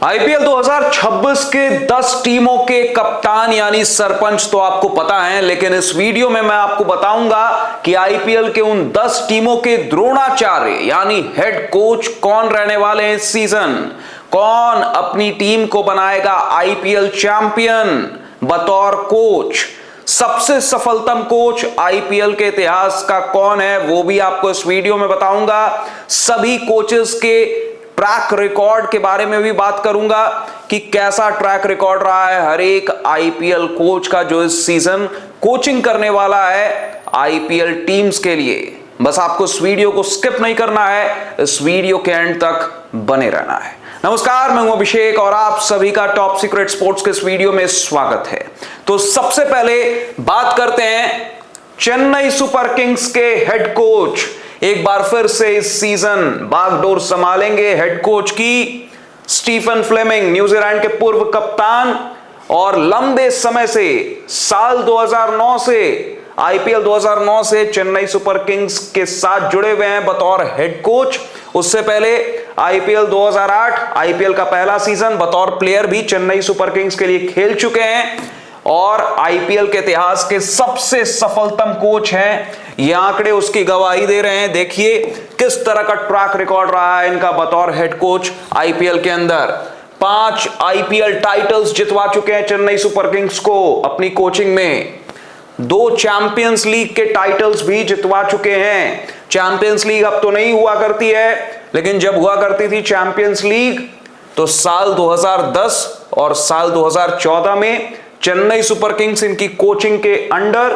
IPL 2026 के 10 टीमों के कप्तान यानी सरपंच तो आपको पता है, लेकिन इस वीडियो में मैं आपको बताऊंगा कि आईपीएल के उन 10 टीमों के द्रोणाचार्य यानी हेड कोच कौन रहने वाले हैं इस सीजन। कौन अपनी टीम को बनाएगा आईपीएल चैंपियन बतौर कोच। सबसे सफलतम कोच आईपीएल के इतिहास का कौन है वो भी आपको इस वीडियो में बताऊंगा। सभी कोचेस के ट्रैक रिकॉर्ड के बारे में भी बात करूंगा कि कैसा ट्रैक रिकॉर्ड रहा है हर एक आईपीएल कोच का जो इस सीजन कोचिंग करने वाला है आईपीएल टीम्स के लिए। बस आपको इस वीडियो को स्किप नहीं करना है, इस वीडियो के एंड तक बने रहना है। नमस्कार, मैं हूं अभिषेक और आप सभी का टॉप सीक्रेट स्पोर्ट्स के इस वीडियो में स्वागत है। तो सबसे पहले बात करते हैं चेन्नई सुपर किंग्स के हेड कोच। एक बार फिर से इस सीजन बागडोर संभालेंगे हेड कोच की स्टीफन फ्लेमिंग, न्यूजीलैंड के पूर्व कप्तान और लंबे समय से साल 2009 से आईपीएल 2009 से चेन्नई सुपर किंग्स के साथ जुड़े हुए हैं बतौर हेड कोच। उससे पहले आईपीएल 2008 आईपीएल का पहला सीजन बतौर प्लेयर भी चेन्नई सुपर किंग्स के लिए खेल चुके हैं और आईपीएल के इतिहास के सबसे सफलतम कोच हैं। ये आंकड़े उसकी गवाही दे रहे हैं। देखिए किस तरह का ट्रैक रिकॉर्ड रहा है इनका बतौर हेड कोच आईपीएल के अंदर। 5 आईपीएल टाइटल्स जितवा चुके हैं चेन्नई सुपर किंग्स को अपनी कोचिंग में। 2 चैंपियंस लीग के टाइटल्स भी जितवा चुके हैं। चैंपियंस लीग अब तो नहीं हुआ करती है, लेकिन जब हुआ करती थी चैंपियंस लीग तो साल 2010 और साल 2014 में चेन्नई सुपर किंग्स इनकी कोचिंग के अंडर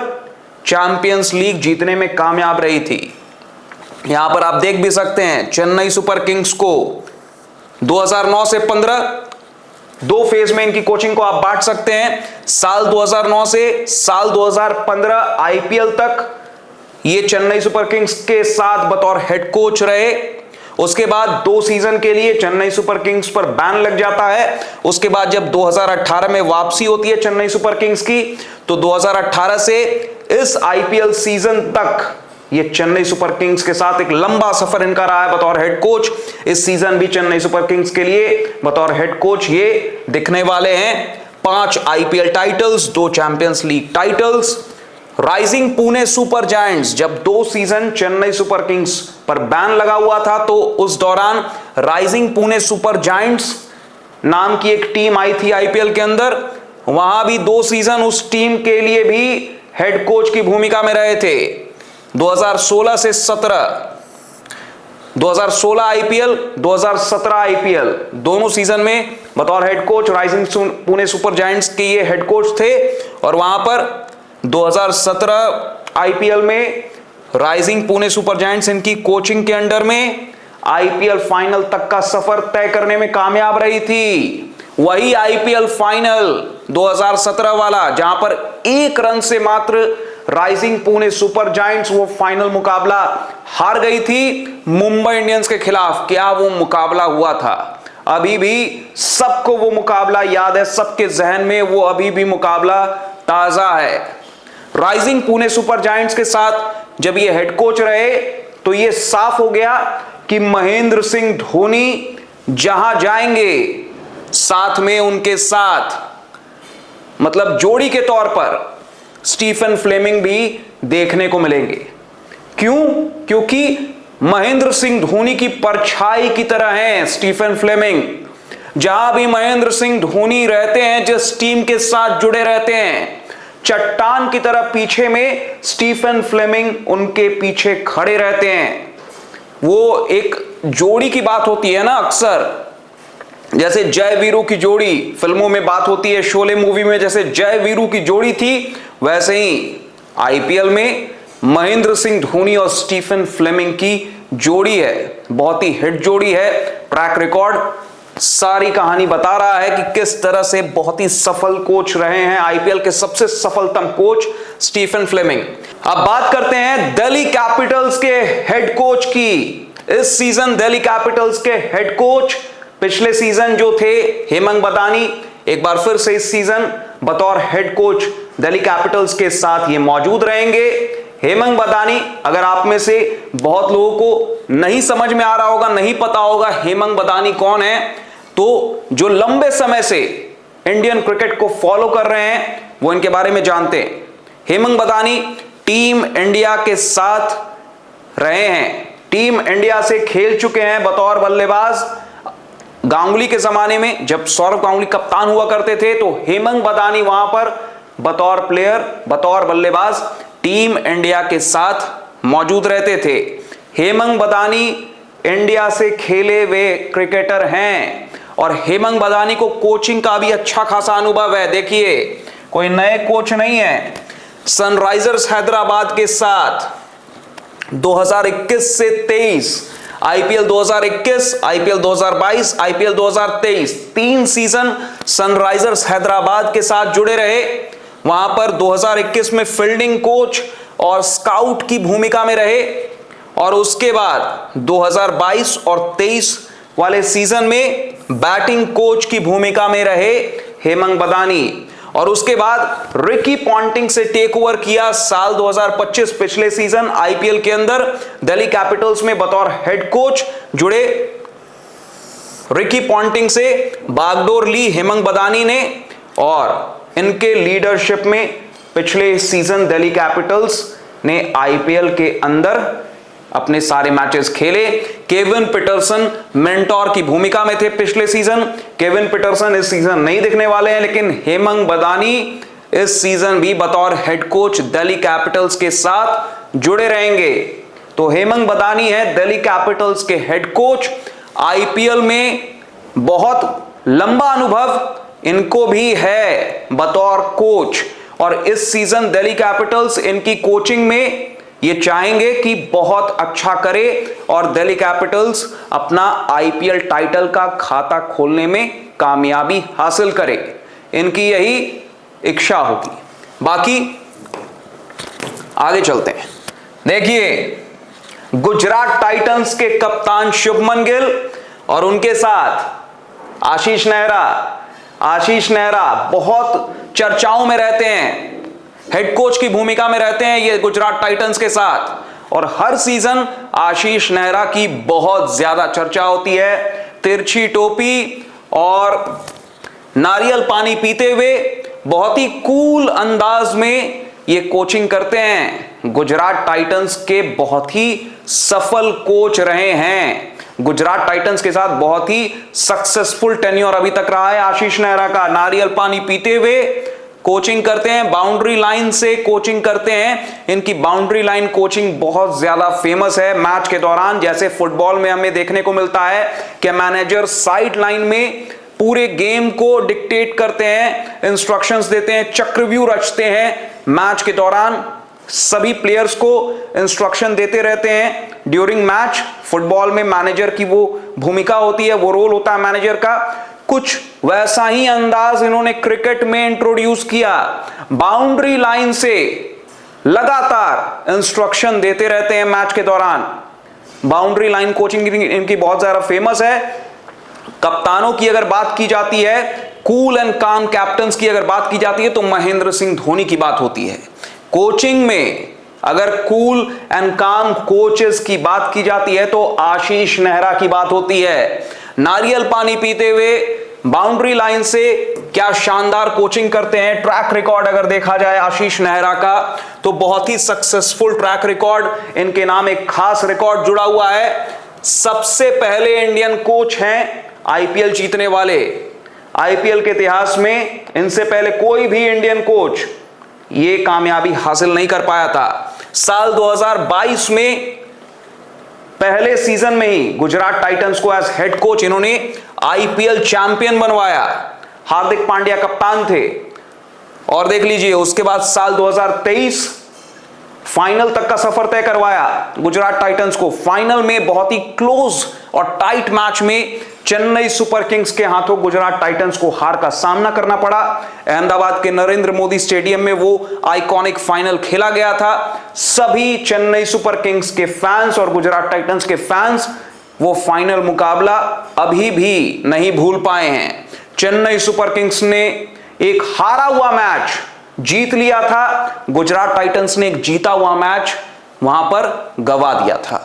चैंपियंस लीग जीतने में कामयाब रही थी। यहां पर आप देख भी सकते हैं चेन्नई सुपर किंग्स को 2009 से 15 2 फेज में इनकी कोचिंग को आप बांट सकते हैं। साल 2009 से साल 2015 आईपीएल तक ये चेन्नई सुपर किंग्स के साथ बतौर हेड कोच रहे। उसके बाद 2 सीजन के लिए चेन्नई सुपर किंग्स पर बैन लग जाता है। उसके बाद जब 2018 में वापसी होती है चेन्नई सुपर किंग्स की, तो 2018 से इस आईपीएल सीजन तक ये चेन्नई सुपर किंग्स के साथ एक लंबा सफर इनका रहा है बतौर हेड कोच। इस सीजन भी चेन्नई सुपर किंग्स के लिए बतौर हेड कोच ये दिखने वाले हैं। 5 IPL titles, 2 champions league titles. Rising Pune super giants, जब 2 सीजन चेन्नई सुपर किंग्स पर बैन लगा हुआ था तो उस दौरान राइजिंग पुणे सुपर जायंट्स नाम की एक टीम आई थी आईपीएल के अंदर। वहां भी 2 सीजन उस टीम के लिए भी हेड कोच की भूमिका में रहे थे। 2016 से 17, 2016 आईपीएल 2017 आईपीएल दोनों सीजन में बतौर head coach rising Pune super Giants के ये हेड कोच थे। और वहां पर 2017 आईपीएल में राइजिंग पुणे सुपर जायंट्स इनकी कोचिंग के अंडर में आईपीएल फाइनल तक का सफर तय करने में कामयाब रही थी। वही आईपीएल फाइनल 2017 वाला जहां पर 1 रन से मात्र राइजिंग पुणे सुपर जायंट्स वो फाइनल मुकाबला हार गई थी मुंबई इंडियंस के खिलाफ। क्या वो मुकाबला हुआ था? अभी भी सबको वो मुकाबला याद है, सबके जहन में वो अभी भी मुकाबला ताजा है। राइजिंग पुणे सुपर जायंट्स के साथ जब ये हेड कोच रहे तो ये साफ हो गया कि महेंद्र सिंह धोनी जहां जाएंगे साथ में उनके साथ मतलब जोड़ी के तौर पर स्टीफन फ्लेमिंग भी देखने को मिलेंगे। क्यों? क्योंकि महेंद्र सिंह धोनी की परछाई की तरह हैं स्टीफन फ्लेमिंग। जहां भी महेंद्र सिंह धोनी रहते हैं, जिस टीम के साथ जुड़े रहते हैं, चट्टान की तरह पीछे में स्टीफन फ्लेमिंग उनके पीछे खड़े रहते हैं। वो एक जोड़ी की बात होती है ना, अक्सर जैसे जय वीरू की जोड़ी फिल्मों में बात होती है, शोले मूवी में जैसे जय वीरू की जोड़ी थी, वैसे ही आईपीएल में महेंद्र सिंह धोनी और स्टीफन फ्लेमिंग की जोड़ी है। बहुत ही हिट जोड़ी है। ट्रैक रिकॉर्ड सारी कहानी बता रहा है कि किस तरह से बहुत ही सफल कोच रहे हैं आईपीएल के सबसे सफलतम कोच स्टीफन फ्लेमिंग। अब बात करते हैं दिल्ली कैपिटल्स के हेड कोच की। इस सीजन दिल्ली कैपिटल्स के हेड कोच पिछले सीजन जो थे हेमंग बदानी, एक बार फिर से इस सीजन बतौर हेड कोच दिल्ली कैपिटल्स के साथ ये मौजूद रहेंगे। हेमंग बदानी, अगर आप में से बहुत लोगों को नहीं समझ में आ रहा होगा, नहीं पता होगा हेमंग बदानी कौन है, तो जो लंबे समय से इंडियन क्रिकेट को फॉलो कर रहे हैं वो इनके बारे में जानते हैं। हेमंग बदानी टीम इंडिया के साथ रहे हैं, टीम इंडिया से खेल चुके हैं बतौर बल्लेबाज। गांगुली के जमाने में जब सौरव गांगुली कप्तान हुआ करते थे तो हेमंग बदानी वहां पर बतौर प्लेयर, बतौर बल्लेबाज टीम इंडिया के साथ मौजूद रहते थे। हेमंग बदानी इंडिया से खेले हुए क्रिकेटर हैं और हेमंग बदानी को कोचिंग का भी अच्छा खासा अनुभव है। देखिए, कोई नए कोच नहीं है। सनराइजर्स हैदराबाद के साथ 2021 से 23, IPL 2021, IPL 2022, IPL 2023, 3 season Sunrisers Hyderabad के साथ जुड़े रहे। वहां पर 2021 में फील्डिंग कोच और स्काउट की भूमिका में रहे और उसके बाद 2022 और 23 वाले सीजन में बैटिंग कोच की भूमिका में रहे हेमंग बदानी। और उसके बाद रिकी पॉन्टिंग से टेक ओवर किया साल 2025, पिछले सीजन आईपीएल के अंदर दिल्ली कैपिटल्स में बतौर हेड कोच जुड़े। रिकी पॉन्टिंग से बागडोर ली हेमंग बदानी ने और इनके लीडरशिप में पिछले सीजन दिल्ली कैपिटल्स ने आईपीएल के अंदर अपने सारे मैचेस खेले। केविन पीटरसन मेंटोर की भूमिका में थे पिछले सीजन। केविन पीटरसन इस सीजन नहीं दिखने वाले हैं, लेकिन हेमंग बदानी इस सीजन भी बतौर हेड कोच दिल्ली कैपिटल्स के साथ जुड़े रहेंगे। तो हेमंग बदानी है दिल्ली कैपिटल्स के हेड कोच। आईपीएल में बहुत लंबा अनुभव इनको भी है बतौर कोच और इस सीजन दिल्ली कैपिटल्स इनकी कोचिंग में ये चाहेंगे कि बहुत अच्छा करे और दिल्ली कैपिटल्स अपना आईपीएल टाइटल का खाता खोलने में कामयाबी हासिल करे। इनकी यही इच्छा होगी। बाकी आगे चलते हैं। देखिए, गुजरात टाइटंस के कप्तान शुभमन गिल और उनके साथ आशीष नेहरा। आशीष नेहरा बहुत चर्चाओं में रहते हैं, हेड कोच की भूमिका में रहते हैं ये गुजरात टाइटंस के साथ और हर सीजन आशीष नेहरा की बहुत ज्यादा चर्चा होती है। तिरछी टोपी और नारियल पानी पीते हुए बहुत ही कूल अंदाज में ये कोचिंग करते हैं। गुजरात टाइटंस के बहुत ही सफल कोच रहे हैं। गुजरात टाइटंस के साथ बहुत ही सक्सेसफुल टेन्योर अभी तक रहा है आशीष नेहरा का। नारियल पानी पीते हुए कोचिंग करते हैं, बाउंड्री लाइन से कोचिंग करते हैं। इनकी बाउंड्री लाइन कोचिंग बहुत ज्यादा फेमस है मैच के दौरान। जैसे फुटबॉल में हमें देखने को मिलता है कि मैनेजर साइड लाइन में पूरे गेम को डिक्टेट करते हैं, इंस्ट्रक्शंस देते हैं, चक्रव्यूह रचते हैं मैच के दौरान। सभी प्लेयर्स को इंस्ट्रक्शन देते रहते हैं ड्यूरिंग मैच। फुटबॉल में मैनेजर की वो भूमिका होती है, वो रोल होता है मैनेजर का। कुछ वैसा ही अंदाज इन्होंने क्रिकेट में इंट्रोड्यूस किया। बाउंड्री लाइन से लगातार इंस्ट्रक्शन देते रहते हैं मैच के दौरान। बाउंड्री लाइन कोचिंग इनकी बहुत ज्यादा फेमस है। कप्तानों की अगर बात की जाती है, कूल एंड काम कैप्टन्स की अगर बात की जाती है तो महेंद्र सिंह धोनी की बात होती है। कोचिंग में अगर कूल एंड काम कोचेस की बात की जाती है तो आशीष नेहरा की बात होती है। नारियल पानी पीते हुए बाउंड्री लाइन से क्या शानदार कोचिंग करते हैं। ट्रैक रिकॉर्ड अगर देखा जाए आशीष नेहरा का तो बहुत ही सक्सेसफुल ट्रैक रिकॉर्ड, इनके नाम एक खास रिकॉर्ड जुड़ा हुआ है। सबसे पहले इंडियन कोच हैं आईपीएल जीतने वाले। आईपीएल के इतिहास में इनसे पहले कोई भी इंडियन कोच ये कामयाबी हासिल नहीं कर पाया था। साल 2022 में पहले सीजन में ही गुजरात टाइटंस को एज हेड कोच इन्होंने आईपीएल चैंपियन बनवाया। हार्दिक पांड्या कप्तान थे और देख लीजिए उसके बाद साल 2023 फाइनल तक का सफर तय करवाया गुजरात टाइटंस को। फाइनल में बहुत ही क्लोज और टाइट मैच में चेन्नई सुपर किंग्स के हाथों गुजरात टाइटंस को हार का सामना करना पड़ा। अहमदाबाद के नरेंद्र मोदी स्टेडियम में वो आइकॉनिक फाइनल खेला गया था। सभी चेन्नई सुपर किंग्स के फैंस और गुजरात टाइटंस के फैंस वो फाइनल मुकाबला अभी भी नहीं भूल पाए हैं। चेन्नई सुपर किंग्स ने एक हारा हुआ मैच जीत लिया था, गुजरात टाइटंस ने एक जीता हुआ मैच वहां पर गवा दिया था।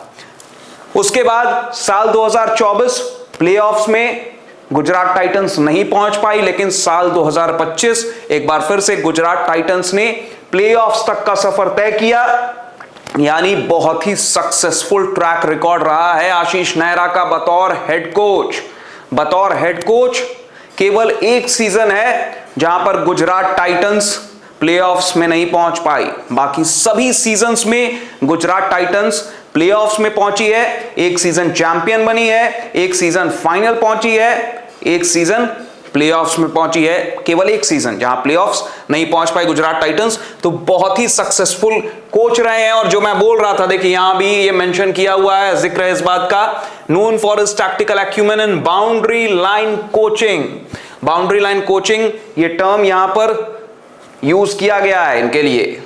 उसके बाद साल 2024 प्लेऑफ्स में गुजरात टाइटंस नहीं पहुंच पाई, लेकिन साल 2025 एक बार फिर से गुजरात टाइटंस ने प्लेऑफ्स तक का सफर तय किया। यानी बहुत ही सक्सेसफुल ट्रैक रिकॉर्ड रहा है आशीष नेहरा का बतौर हेड कोच। बतौर हेड कोच केवल एक सीजन है जहां पर गुजरात टाइटंस प्लेऑफ्स में नहीं पहुंच पाई, बाकी सभी सीजन्स में गुजरात टाइटंस प्लेऑफ्स में पहुंची है। एक सीजन चैंपियन बनी है, एक सीजन फाइनल पहुंची है, एक सीजन प्लेऑफ्स में पहुंची है। केवल एक सीजन जहां प्लेऑफ्स नहीं पहुंच पाई गुजरात टाइटंस। तो बहुत ही सक्सेसफुल कोच रहे हैं। और जो मैं बोल रहा था, देखिए यहां भी ये मेंशन किया हुआ है, जिक्र है इस बात का, known for his tactical acumen in boundary line coaching. Boundary line coaching ये टर्म यहां पर यूज किया गया है इनके लिए,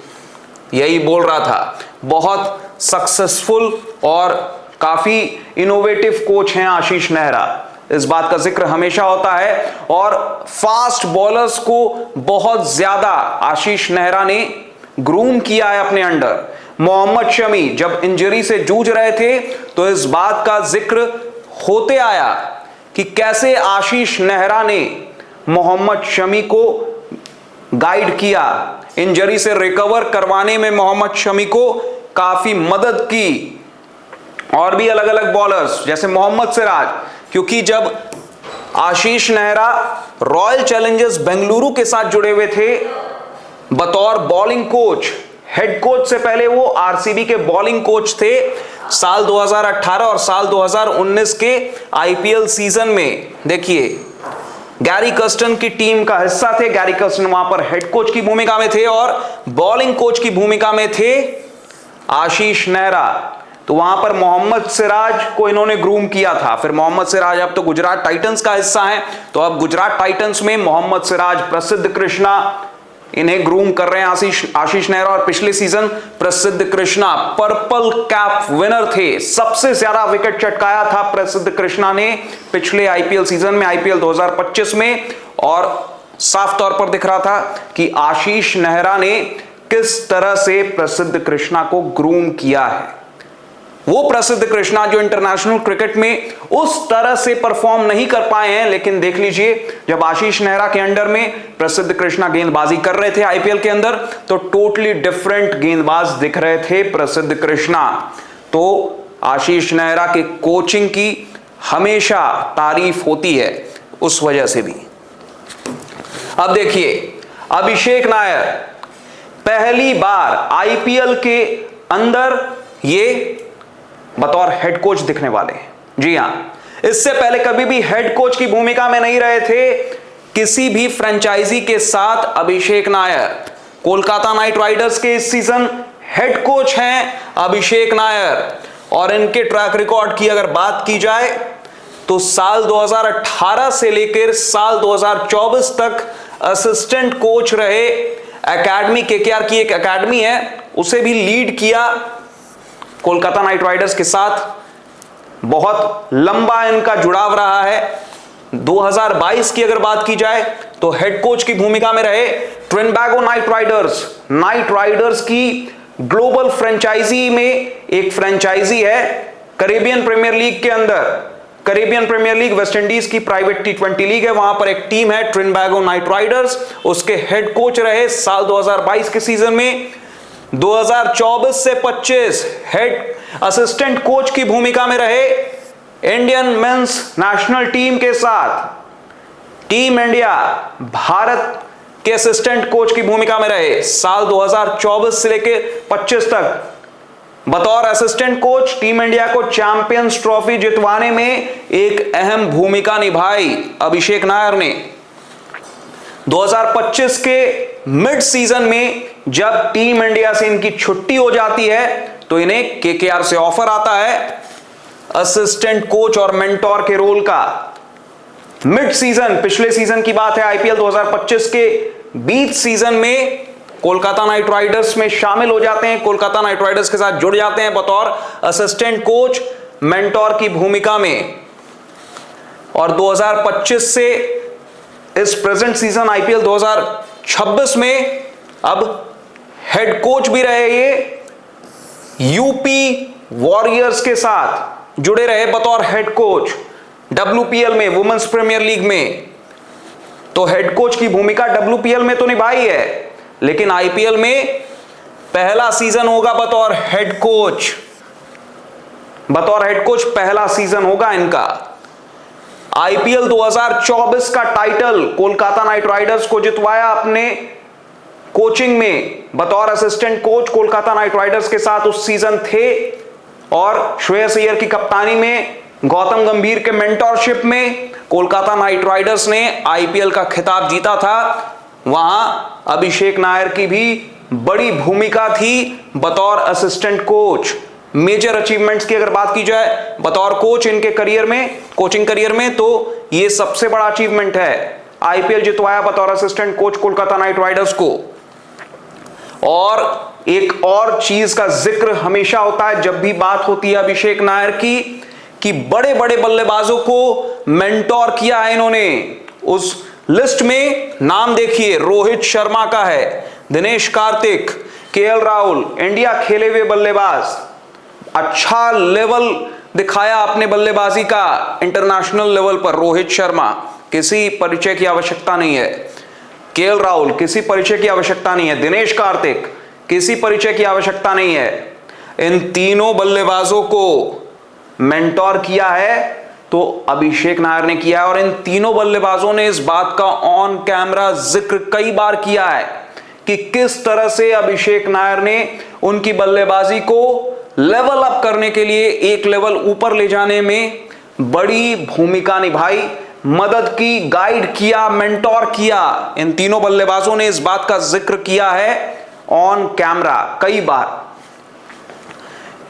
यही बोल रहा था। बहुत सक्सेसफुल और काफी इनोवेटिव कोच हैं आशीष नेहरा, इस बात का जिक्र हमेशा होता है। और फास्ट बॉलर्स को बहुत ज्यादा आशीष नेहरा ने ग्रूम किया है अपने अंडर। मोहम्मद शमी जब इंजरी से जूझ रहे थे तो इस बात का जिक्र होते आया कि कैसे आशीष नेहरा ने मोहम्मद शमी को गाइड किया, इंजरी से रिकवर करवाने में मोहम्मद शमी को काफी मदद की। और भी अलग अलग बॉलर्स जैसे मोहम्मद सिराज, क्योंकि जब आशीष नेहरा रॉयल चैलेंजर्स बेंगलुरु के साथ जुड़े हुए थे बतौर बॉलिंग कोच, हेड कोच से पहले वो आरसीबी के बॉलिंग कोच थे। साल 2018 और साल 2019 के आईपीएल सीजन में देखिए गैरी कर्स्टन की टीम का हिस्सा थे। गैरी कर्स्टन वहां पर हेड कोच की भूमिका में थे और बॉलिंग कोच की भूमिका में थे आशीष नेहरा। तो वहां पर मोहम्मद सिराज को इन्होंने ग्रूम किया था। फिर मोहम्मद सिराज अब तो गुजरात टाइटंस का हिस्सा है, तो अब गुजरात टाइटंस में मोहम्मद सिराज, प्रसिद्ध कृष्णा इन्हें ग्रूम कर रहे हैं आशीष नेहरा। और पिछले सीजन प्रसिद्ध कृष्णा पर्पल कैप विनर थे, सबसे ज्यादा विकेट चटकाया था प्रसिद्ध कृष्णा ने पिछले आईपीएल सीजन में, आईपीएल 2025 में। और साफ तौर पर दिख रहा था कि आशीष नेहरा ने किस तरह से प्रसिद्ध कृष्णा को ग्रूम किया है। वो प्रसिद्ध कृष्णा जो इंटरनेशनल क्रिकेट में उस तरह से परफॉर्म नहीं कर पाए हैं, लेकिन देख लीजिए जब आशीष नेहरा के अंडर में प्रसिद्ध कृष्णा गेंदबाजी कर रहे थे आईपीएल के अंदर, तो टोटली डिफरेंट गेंदबाज दिख रहे थे प्रसिद्ध कृष्णा। तो आशीष नेहरा के कोचिंग की हमेशा तारीफ होती है उस वजह से भी। अब देखिए अभिषेक नायर पहली बार आईपीएल के अंदर ये बतौर हेड कोच दिखने वाले हैं। जी हां, इससे पहले कभी भी हेड कोच की भूमिका में नहीं रहे थे किसी भी फ्रेंचाइजी के साथ अभिषेक नायर। कोलकाता नाइट राइडर्स के इस सीजन हेड कोच हैं अभिषेक नायर। और इनके ट्रैक रिकॉर्ड की अगर बात की जाए तो साल 2018 से लेकर साल 2024 तक असिस्टेंट कोच रहे। एकेडमी केकेआर की एक एकेडमी है, उसे भी लीड किया कोलकाता नाइट राइडर्स के साथ। बहुत लंबा इनका जुड़ाव रहा है। 2022 की अगर बात की जाए तो हेड कोच की भूमिका में रहे। ट्रिनबैगो नाइट राइडर्स की ग्लोबल फ्रेंचाइजी में एक फ्रेंचाइजी है कैरेबियन प्रीमियर लीग के अंदर। Caribbean Premier League West Indies की प्राइवेट T20 लीग है, वहां पर एक टीम है ट्रिनबैगो नाइट राइडर्स, उसके हेड कोच रहे साल 2022 के सीजन में। 2024 से 25 हेड असिस्टेंट कोच की भूमिका में रहे इंडियन मेंस नेशनल टीम के साथ। टीम इंडिया भारत के असिस्टेंट कोच की भूमिका में रहे साल 2024 से लेकर 25 तक। बतौर असिस्टेंट कोच टीम इंडिया को चैंपियंस ट्रॉफी जितवाने में एक अहम भूमिका निभाई अभिषेक नायर ने। 2025 के मिड सीजन में जब टीम इंडिया से इनकी छुट्टी हो जाती है तो इन्हें केकेआर से ऑफर आता है असिस्टेंट कोच और मेंटोर के रोल का। मिड सीजन, पिछले सीजन की बात है, आईपीएल 2025 के बीच सीजन में कोलकाता नाइट राइडर्स में शामिल हो जाते हैं, कोलकाता नाइट राइडर्स के साथ जुड़ जाते हैं बतौर असिस्टेंट कोच मेंटोर की भूमिका में। और 2025 से इस प्रेजेंट सीजन आईपीएल 2026 में अब हेड कोच भी रहे। ये यूपी वॉरियर्स के साथ जुड़े रहे बतौर हेड कोच। WPL में, वुमेन्स प्रीमियर लीग में, तो हेड कोच की भूमिका WPL में तो निभाई है, लेकिन IPL में पहला सीजन होगा बतौर हेड कोच। बतौर हेड कोच पहला सीजन होगा इनका। IPL 2024 का टाइटल कोलकाता नाइट राइडर्स को जितवाया अपने कोचिंग में। बतौर assistant coach Kolkata night Riders के साथ उस सीजन थे, और श्रेयस अय्यर की कप्तानी में, गौतम गंभीर के मेंटरशिप में कोलकाता नाइट राइडर्स ने IPL का खिताब जीता था। वहां अभिषेक नायर की भी बड़ी भूमिका थी बतौर असिस्टेंट कोच। मेजर अचीवमेंट्स की अगर बात की जाए बतौर कोच इनके करियर में, कोचिंग करियर में, तो यह सबसे बड़ा अचीवमेंट है। IPL जितवाया बतौर assistant coach Kolkata night Riders को। और एक और चीज का जिक्र हमेशा होता है जब भी बात होती है अभिषेक नायर की, कि बड़े बड़े बल्लेबाजों को मेंटोर किया है इन्होंने। उस लिस्ट में नाम देखिए, रोहित शर्मा का है, दिनेश कार्तिक, KL राहुल, इंडिया खेले हुए बल्लेबाज, अच्छा लेवल दिखाया अपने बल्लेबाजी का इंटरनेशनल लेवल पर। रोहित शर्मा, किसी परिचय की आवश्यकता नहीं है। KL राहुल, किसी परिचय की आवश्यकता नहीं है। दिनेश कार्तिक, किसी परिचय की आवश्यकता नहीं है। इन तीनों बल्लेबाजों को मेंटोर किया है तो अभिषेक नायर ने किया है, और इन तीनों बल्लेबाजों ने इस बात का ऑन कैमरा जिक्र कई बार किया है कि किस तरह से अभिषेक नायर ने उनकी बल्लेबाजी को लेवल अप करने के लिए, एक लेवल ऊपर ले जाने में बड़ी भूमिका निभाई, मदद की, गाइड किया, मेंटोर किया। इन तीनों बल्लेबाजों ने इस बात का जिक्र किया है ऑन कैमरा कई बार।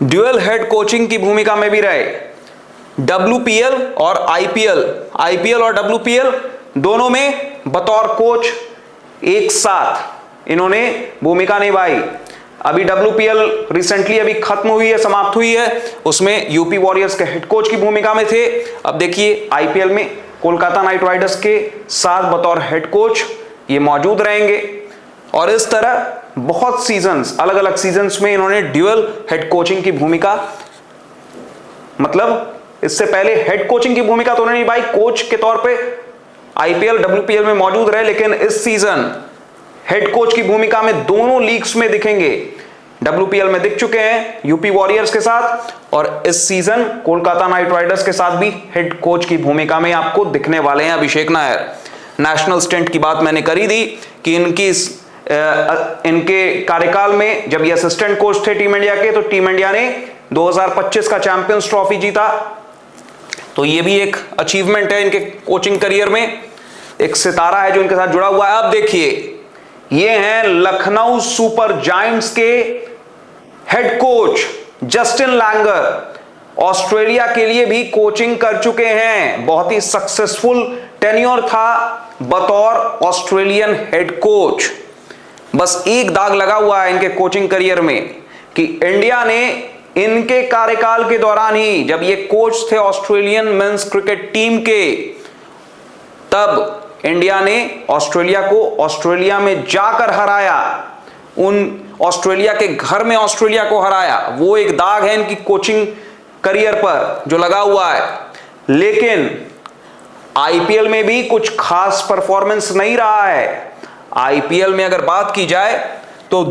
ड्यूअल हेड कोचिंग की भूमिका में भी रहे। WPL और IPL और WPL दोनों में बतौर कोच एक साथ इन्होंने भूमिका निभाई। अभी WPL रिसेंटली अभी खत्म हुई है, समाप्त हुई है, उसमें यूपी वॉरियर्स के हेड कोच की भूमिका में थे। अब देखिए IPL में कोलकाता नाइट राइडर्स के साथ बतौर हेड कोच ये मौजूद रहेंगे। और इस तरह बहुत सीजन्स, अलग अलग सीजन्स में इन्होंने ड्यूअल हेड कोचिंग की भूमिका, मतलब इससे पहले हेड कोचिंग की भूमिका तो उन्होंने निभाई, कोच के तौर पे IPL WPL में मौजूद रहे, लेकिन इस सीजन हेड कोच की भूमिका में दोनों लीग्स में दिखेंगे। WPL में दिख चुके हैं यूपी वॉरियर्स के साथ, और इस सीजन कोलकाता नाइट राइडर्स के साथ भी हेड कोच की भूमिका में आपको दिखने वाले हैं अभिषेक नायर। नेशनल स्टेंट की बात मैंने करी थी कि इनके कार्यकाल में जब ये असिस्टेंट कोच थे टीम इंडिया के, तो टीम इंडिया ने 2025 का चैंपियंस ट्रॉफी जीता। तो ये भी एक अचीवमेंट है इनके कोचिंग करियर में, एक सितारा है जो इनके साथ जुड़ा हुआ है। अब देखिए, ये हैं लखनऊ सुपर जायंट्स के head coach Justin Langer. Australia के लिए भी कोचिंग कर चुके हैं, बहुत ही सक्सेसफुल टेन्योर था बतौर ऑस्ट्रेलियन हेड कोच। बस एक दाग लगा हुआ है इनके कोचिंग करियर में कि इंडिया ने इनके कार्यकाल के दौरान ही, जब ये कोच थे ऑस्ट्रेलियन मेंस क्रिकेट टीम के, तब इंडिया ने ऑस्ट्रेलिया को ऑस्ट्रेलिया में जाकर हराया, उन ऑस्ट्रेलिया के घर में ऑस्ट्रेलिया को हराया। वो एक दाग है इनकी कोचिंग करियर पर जो लगा हुआ है। लेकिन IPL में भी कुछ खास परफॉर्मेंस नहीं रहा है। IPL में अगर बात की जाए तो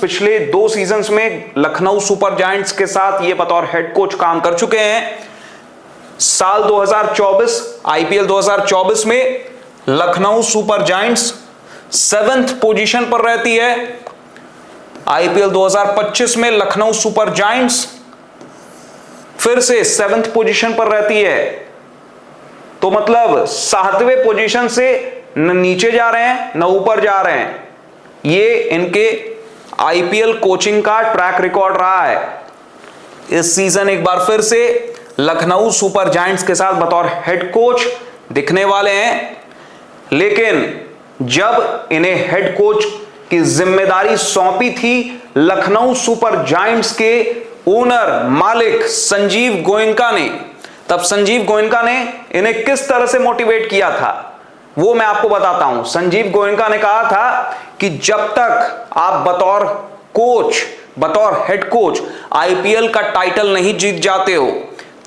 पिछले दो सीजन्स में लखनऊ सुपर जायंट्स के साथ ये बतौर हेड कोच काम कर चुके हैं। साल 2024 IPL 2024 में Lucknow Super giants 7th position पर रहती है। IPL 2025 में लखनऊ सुपर जायंट्स फिर से 7th पोजीशन पर रहती है। तो मतलब 7वें पोजीशन से न नीचे जा रहे हैं न ऊपर जा रहे हैं। ये इनके IPL कोचिंग का ट्रैक रिकॉर्ड रहा है। इस सीजन एक बार फिर से लखनऊ सुपर जायंट्स के साथ बतौर हेड कोच दिखने वाले हैं। लेकिन जब इन्हें हेड कोच की जिम्मेदारी सौंपी थी लखनऊ सुपर जायंट्स के ओनर मालिक संजीव गोयनका ने, तब संजीव गोयनका ने इन्हें किस तरह से मोटिवेट किया था वो मैं आपको बताता हूं। संजीव गोयनका ने कहा था कि जब तक आप बतौर कोच, बतौर हेड कोच IPL का टाइटल नहीं जीत जाते हो,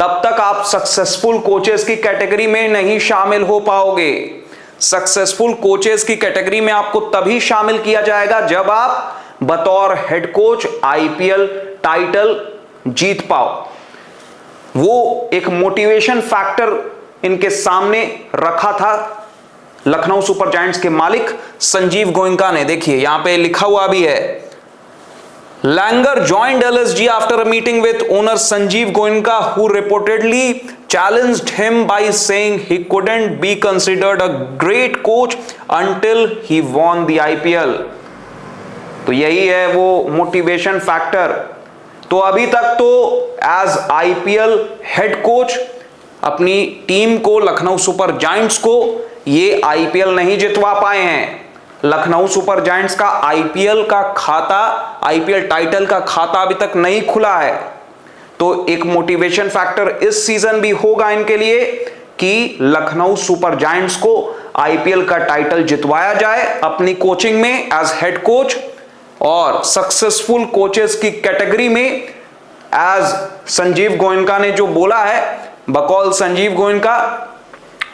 तब तक आप सक्सेसफुल कोचेस की कैटेगरी में नहीं शामिल हो पाओगे। सक्सेसफुल कोचेस की कैटेगरी में आपको तभी शामिल किया जाएगा जब आप बतौर हेड कोच आईपीएल टाइटल जीत पाओ। वो एक मोटिवेशन फैक्टर इनके सामने रखा था लखनऊ सुपर जायंट्स के मालिक संजीव गोयनका ने। देखिए यहां पे लिखा हुआ भी है, Langer joined LSG after a meeting with owner Sanjeev Goenka, who reportedly challenged him by saying he couldn't be considered a great coach until he won the IPL। तो यही है वो मोटिवेशन फैक्टर। तो अभी तक तो एज आईपीएल हेड कोच अपनी team को, लखनऊ सुपर जायंट्स को, ये आईपीएल नहीं जितवा पाए हैं। लखनऊ सुपर जायंट्स का आईपीएल का खाता, आईपीएल टाइटल का खाता अभी तक नहीं खुला है। तो एक मोटिवेशन फैक्टर इस सीजन भी होगा इनके लिए कि लखनऊ सुपर जायंट्स को आईपीएल का टाइटल जितवाया जाए अपनी कोचिंग में एज हेड कोच, और सक्सेसफुल कोचेस की कैटेगरी में एज संजीव गोयनका ने जो बोला है, बकौल संजीव गोयनका,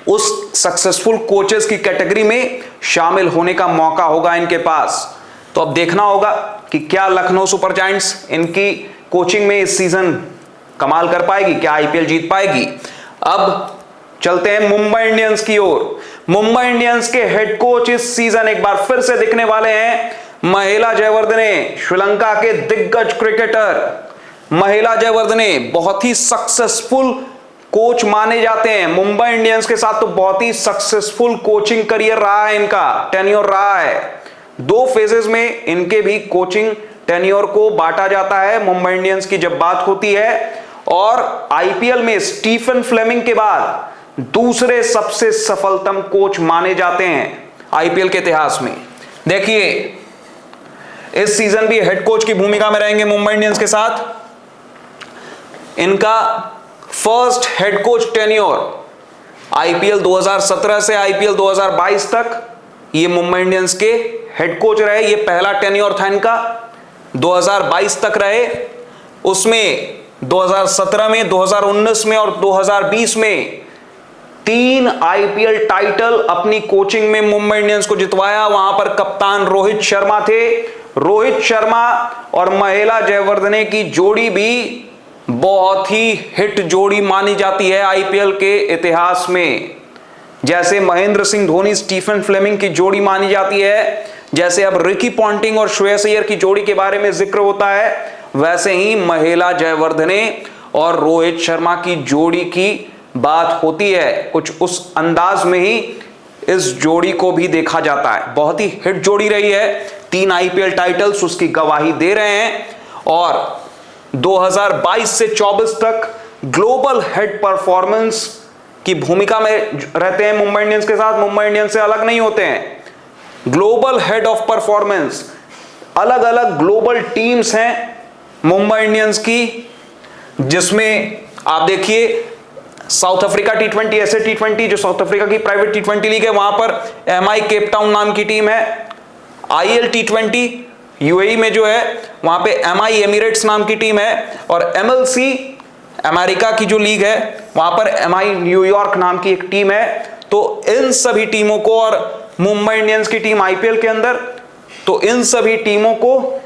उस सक्सेसफुल कोचेस की कैटेगरी में शामिल होने का मौका होगा इनके पास। तो अब देखना होगा कि क्या लखनऊ सुपर जायंट्स इनकी कोचिंग में इस सीजन कमाल कर पाएगी, क्या आईपीएल जीत पाएगी। अब चलते हैं मुंबई इंडियंस की ओर। मुंबई इंडियंस के हेड कोच इस सीजन एक बार फिर से दिखने वाले हैं महिला जयवर्धने, श्रीलंका के दिग्गज क्रिकेटर महिला जयवर्धने। बहुत ही सक्सेसफुल कोच माने जाते हैं। मुंबई इंडियंस के साथ तो बहुत ही सक्सेसफुल कोचिंग करियर रहा है इनका, टेन्योर रहा है। 2 फेजेस में इनके भी कोचिंग टेन्योर को बांटा जाता है मुंबई इंडियंस की जब बात होती है। और आईपीएल में स्टीफन फ्लेमिंग के बाद दूसरे सबसे सफलतम कोच माने जाते हैं आईपीएल के इतिहास में। देखिए इस सीजन भी हेड कोच की भूमिका में रहेंगे मुंबई इंडियंस के साथ। इनका first head coach tenure IPL 2017 से आईपीएल 2022 तक ये मुंबई इंडियंस के हेड कोच रहे। ये पहला टेन्योर था इनका, 2022 तक रहे। उसमें 2017 में, 2019 में और 2020 में 3 आईपीएल टाइटल अपनी कोचिंग में मुंबई इंडियंस को जितवाया। वहां पर कप्तान रोहित शर्मा थे। रोहित शर्मा और महिला जयवर्धने की जोड़ी भी बहुत ही हिट जोड़ी मानी जाती है आईपीएल के इतिहास में। जैसे महेंद्र सिंह धोनी स्टीफन फ्लेमिंग की जोड़ी मानी जाती है, जैसे अब रिकी पॉन्टिंग और श्रेयस अय्यर की जोड़ी के बारे में जिक्र होता है, वैसे ही महिला जयवर्धने और रोहित शर्मा की जोड़ी की बात होती है। कुछ उस अंदाज में ही इस जोड़ी को भी देखा जाता है। बहुत ही हिट जोड़ी रही है, 3 आईपीएल टाइटल्स उसकी गवाही दे रहे हैं। और 2022 से 24 तक ग्लोबल हेड परफॉर्मेंस की भूमिका में रहते हैं मुंबई इंडियंस के साथ। मुंबई इंडियंस से अलग नहीं होते हैं। ग्लोबल हेड ऑफ परफॉर्मेंस, अलग अलग ग्लोबल टीम्स हैं मुंबई इंडियंस की, जिसमें आप देखिए साउथ अफ्रीका टी20, ऐसे टी20 जो साउथ अफ्रीका की प्राइवेट टी20 लीग है, वहां पर एमआई केप टाउन नाम की टीम है। आईएल टी20 यूएई में जो है वहां पे एमआई एमिरेट्स नाम की टीम है। और एमएलसी अमेरिका की जो लीग है वहां पर एमआई न्यूयॉर्क नाम की एक टीम है। तो इन सभी टीमों को, और मुंबई इंडियंस की टीम आईपीएल के अंदर, तो इन सभी टीमों को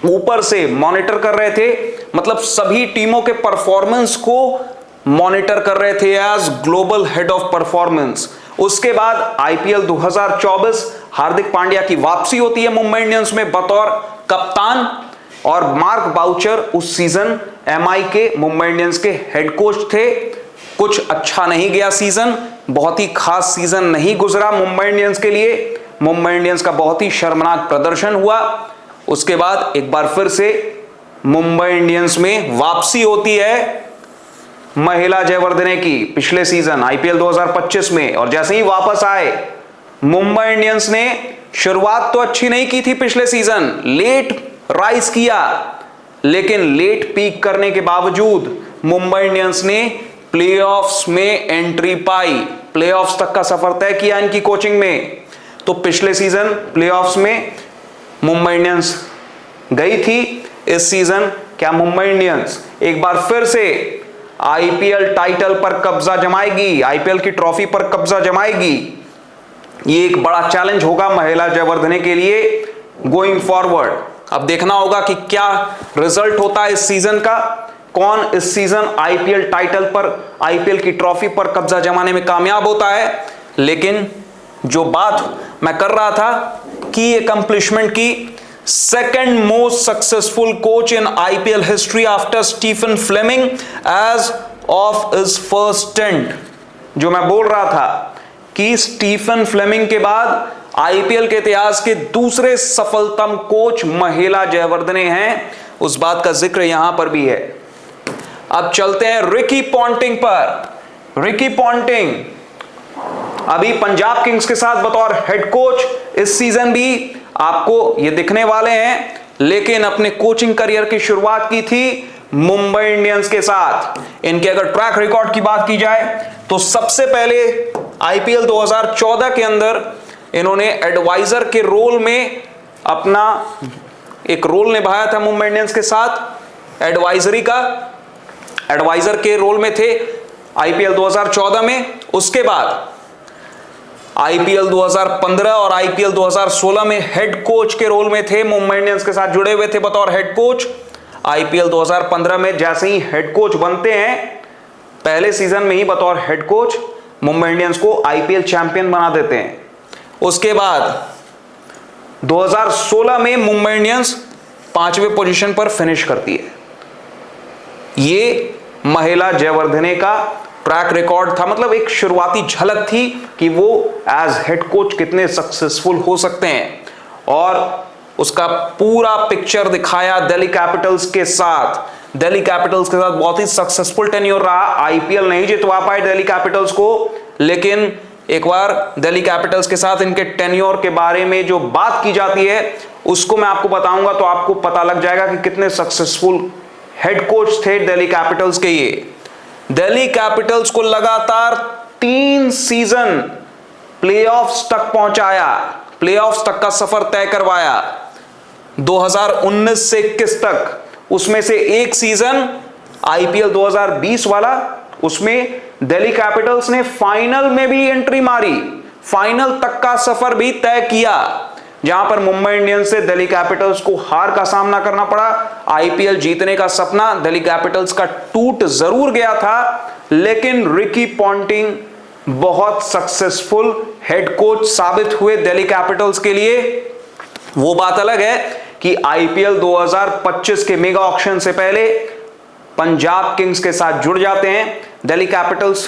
ऊपर से मॉनिटर कर रहे थे, मतलब सभी टीमों के परफॉर्मेंस को मॉनिटर कर रहे थे as global head of performance. उसके बाद आईपीएल 2024 हार्दिक पांड्या की वापसी होती है मुंबई इंडियंस में बतौर कप्तान, और मार्क बाउचर उस सीजन एमआई के मुंबई इंडियंस के हेड कोच थे। कुछ अच्छा नहीं गया सीजन, बहुत ही खास सीजन नहीं गुजरा मुंबई इंडियंस के लिए। मुंबई इंडियंस का बहुत ही शर्मनाक प्रदर्शन हुआ। उसके बाद एक बार फिर से मुंबई इंडियंस में वापसी होती है महिला जयवर्धने की पिछले सीजन आईपीएल 2025 में। और जैसे ही वापस आए मुंबई इंडियंस ने शुरुआत तो अच्छी नहीं की थी पिछले सीजन, लेट राइज किया, लेकिन लेट पीक करने के बावजूद मुंबई इंडियंस ने प्लेऑफ्स में एंट्री पाई, प्लेऑफ्स तक का सफर तय किया इनकी कोचिंग में। तो पिछले सीजन प्लेऑफ्स में मुंबई इंडियंस गई थी। इस सीजन क्या मुंबई इंडियंस एक बार फिर से आईपीएल टाइटल पर कब्जा जमाएगी, आईपीएल की ट्रॉफी पर कब्जा जमाएगी। ये एक बड़ा चैलेंज होगा महिला जयवर्धने के लिए गोइंग फॉरवर्ड। अब देखना होगा कि क्या रिजल्ट होता है इस सीजन का, कौन इस सीजन आईपीएल टाइटल पर, आईपीएल की ट्रॉफी पर कब्जा जमाने में कामयाब होता है। लेकिन जो बात मैं कर रहा था की अकम्प्लिशमेंट की, second most successful coach in IPL history after Stephen Fleming as of his first stint. जो मैं बोल रहा था कि स्टीफन फ्लेमिंग के बाद आईपीएल के इतिहास के दूसरे सफलतम कोच महिला जयवर्धने हैं, उस बात का जिक्र यहां पर भी है। अब चलते हैं रिकी पॉन्टिंग पर। रिकी पॉन्टिंग अभी पंजाब किंग्स के साथ बतौर हेड कोच इस सीजन भी आपको ये दिखने वाले हैं, लेकिन अपने कोचिंग करियर की शुरुआत की थी मुंबई इंडियंस के साथ। इनके अगर ट्रैक रिकॉर्ड की बात की जाए तो सबसे पहले आईपीएल 2014 के अंदर इन्होंने एडवाइजर के रोल में अपना एक रोल निभाया था मुंबई इंडियंस के साथ, एडवाइजर के रोल में थे आईपीएल 2014 में। उसके बाद आईपीएल 2015 और आईपीएल 2016 में हेड कोच के रोल में थे, मुंबई इंडियंस के साथ जुड़े हुए थे बतौर हेड कोच। आईपीएल 2015 में जैसे ही हेड कोच बनते हैं, पहले सीजन में ही बतौर हेड कोच मुंबई इंडियंस को आईपीएल चैंपियन बना देते हैं। उसके बाद 2016 में मुंबई इंडियंस 5वें पोजीशन पर फिनिश करती है। ये महिला जयवर्धने का ट्रैक रिकॉर्ड था, मतलब एक शुरुआती झलक थी कि वो एज हेड कोच कितने सक्सेसफुल हो सकते हैं, और उसका पूरा पिक्चर दिखाया दिल्ली कैपिटल्स के साथ। दिल्ली कैपिटल्स के साथ बहुत ही सक्सेसफुल टेन्योर रहा। आईपीएल नहीं जितवा पाए दिल्ली कैपिटल्स को, लेकिन एक बार दिल्ली कैपिटल्स के साथ इनके टेन्योर के बारे में जो बात की जाती है उसको मैं आपको बताऊंगा, तो आपको पता लग जाएगा कि कितने सक्सेसफुल हेड कोच थे दिल्ली कैपिटल्स के। ये दिल्ली कैपिटल्स को लगातार 3 सीजन प्लेऑफ्स तक पहुंचाया, प्लेऑफ्स तक का सफर तय करवाया 2019 से 21 तक। उसमें से एक सीजन आईपीएल 2020 वाला, उसमें दिल्ली कैपिटल्स ने फाइनल में भी एंट्री मारी, फाइनल तक का सफर भी तय किया, जहां पर मुंबई इंडियंस से दिल्ली कैपिटल्स को हार का सामना करना पड़ा। आईपीएल जीतने का सपना दिल्ली कैपिटल्स का टूट जरूर गया था, लेकिन रिकी पॉन्टिंग बहुत सक्सेसफुल हेड कोच साबित हुए दिल्ली कैपिटल्स के लिए। वो बात अलग है कि आईपीएल 2025 के मेगा ऑक्शन से पहले पंजाब किंग्स के साथ जुड़ जाते हैं। दिल्ली कैपिटल्स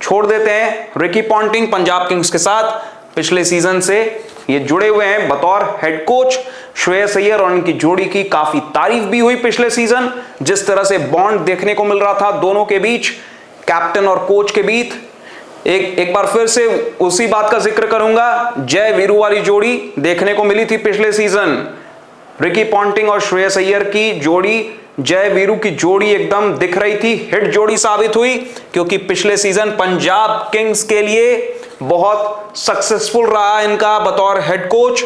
छोड़ देते हैं रिकी पॉन्टिंग, पंजाब किंग्स के साथ पिछले सीजन से ये जुड़े हुए हैं बतौर हेड कोच। श्रेयस अय्यर और उनकी जोड़ी की काफी तारीफ भी हुई पिछले सीजन, जिस तरह से बॉन्ड देखने को मिल रहा था दोनों के बीच, कैप्टन और कोच के बीच। एक बार फिर से उसी बात का जिक्र करूंगा, जय वीरू वाली जोड़ी देखने को मिली थी पिछले सीजन। रिकी पॉन्टिंग और श्रेयस अय्यर की जोड़ी, जय वीरू की जोड़ी एकदम दिख रही थी, हिट जोड़ी साबित हुई, क्योंकि पिछले सीजन पंजाब किंग्स के लिए बहुत सक्सेसफुल रहा इनका बतौर हेड कोच।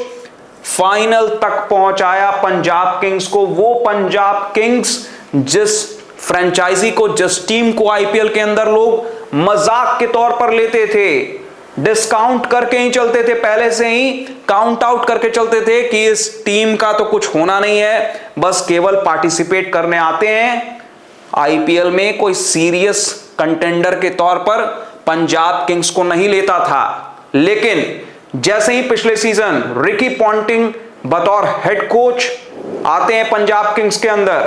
फाइनल तक पहुंचाया पंजाब किंग्स को, वो पंजाब किंग्स जिस फ्रेंचाइजी को, जिस टीम को आईपीएल के अंदर लोग मजाक के तौर पर लेते थे, डिस्काउंट करके ही चलते थे, पहले से ही काउंट आउट करके चलते थे कि इस टीम का तो कुछ होना नहीं है, बस केवल पार्टिसिपेट करने आते हैं। आईपीएल में कोई सीरियस कंटेंडर के तौर पर पंजाब किंग्स को नहीं लेता था। लेकिन जैसे ही पिछले सीजन रिकी पॉन्टिंग बतौर हेड कोच आते हैं पंजाब किंग्स के अंदर,